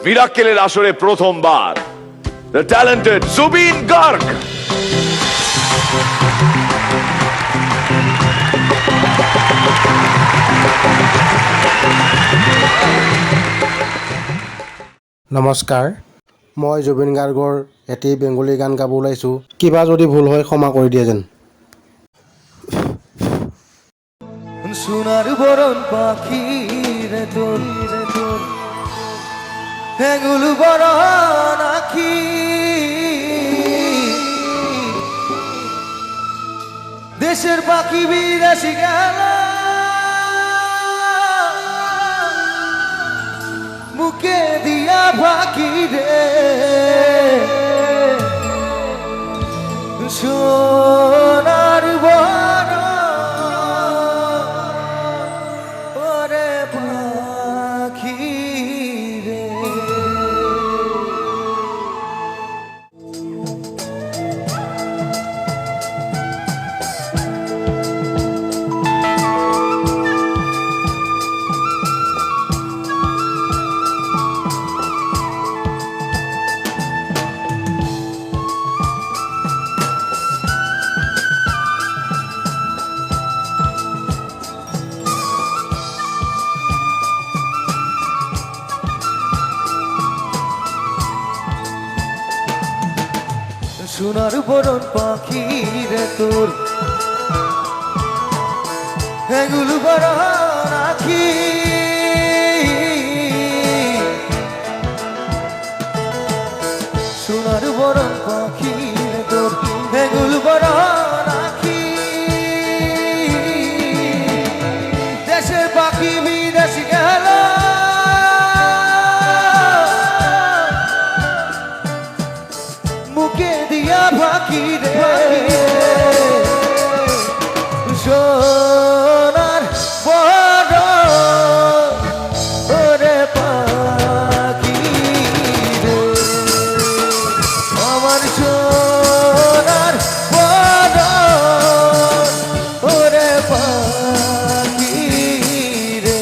মিরাক্কেলের আসরে প্রথমবার the talented Zubeen Garg. নমস্কাৰ, মই জুবিন গাৰ্গৰ এটি বেংগলী গান গাব ওলাইছোঁ। কিবা যদি ভুল হয় ক্ষমা কৰি দিয়ে যেন। সোনার বরণ পাখি রে তোর এগুলো বরণ আখি দেশের পাখি বিদেশি গেল মুখে দিয়া পাখি রে সোনার বরণ ওরে পাখি রে। সোনার বরণ পাখি রে তোর এগুলো বরণ আখি সোনার বরণ পাখি রে তোর এগুলো বরণ আখি দেশের পাখি বিদেশি গেল মুখে দিয়া পাখি রে সোনার বড় ওরে পাখি রে আমার সোনার বড় ওরে পাখি রে।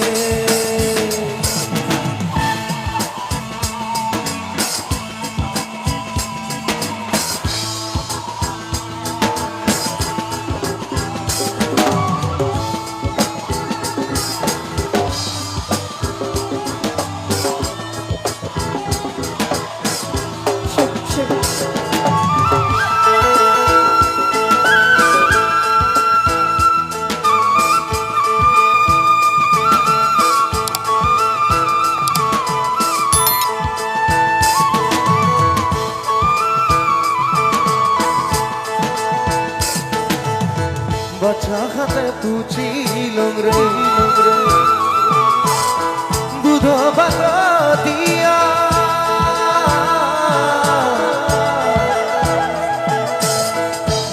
বাচ্চা খাতে পুছিলং রে দুধ ভাত দিয়া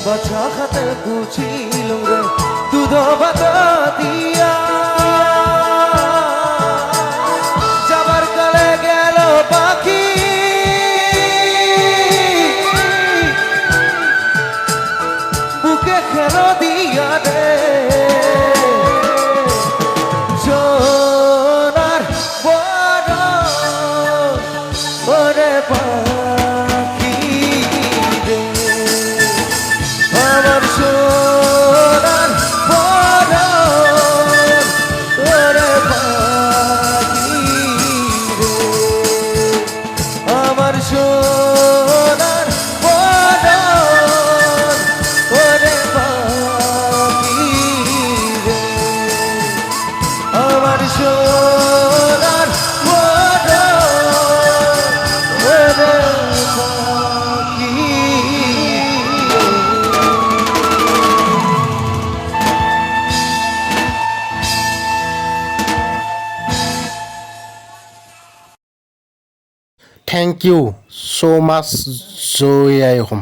বাচ্চা খাতে পুছিলং রে দুধ ভাত দিয়া যাবার কালে গেল পাখি বুকে খেল দিয়া রে সোনার বড় ওরে পাখি রে আমার সোনার বড় ওরে পাখি রে আমার সোনার বড় ওরে পাখি রে আমার সোনার বড় ওরে পাখি রে। Thank you so' much Joy I Assam.